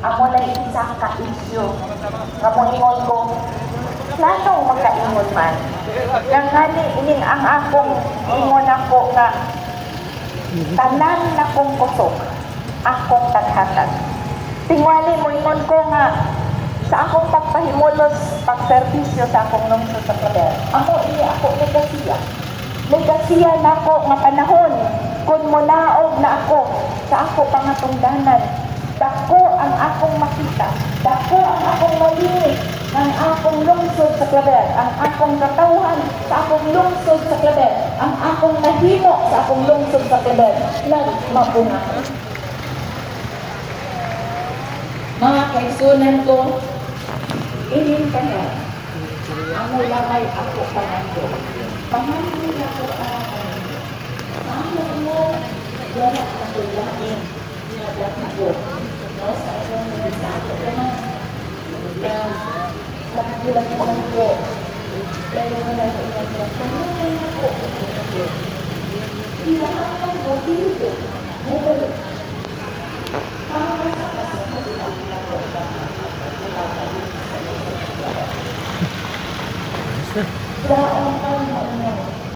amo na isa ka isyu. Kamuingon ko, planong magkaingon man. Ngani ining ang akong ingon ako nga tanan na kong kusog, akong taghatag. Tingwali mo ingon ko nga sa akong pagpahimulos, pagservisyo sa akong lungsod sa Claver. Amo iya ako negasiya. Negasiya na ako nga panahon kung munaog na ako sa ako pangatungdanan. Dako ang akong makita, dako ang akong malinis ng akong lungsod sa Claver, ang akong katawhan sa akong lungsod sa Claver, ang akong nahimo sa akong lungsod sa Claver, nagmabunga. Mga kaisunan ko, ining kanya, ang lamay ako panando. Panando ako araw. Ano mo, wala ako lain. Nadat ako. No, sa akong nabisato ko na. Nakagulat ko lang ko. Dahil mo na sa inang ko. Panay ako. Ilahakan ko dito. Ngayon. Para sa kasasabihan ako. Dahil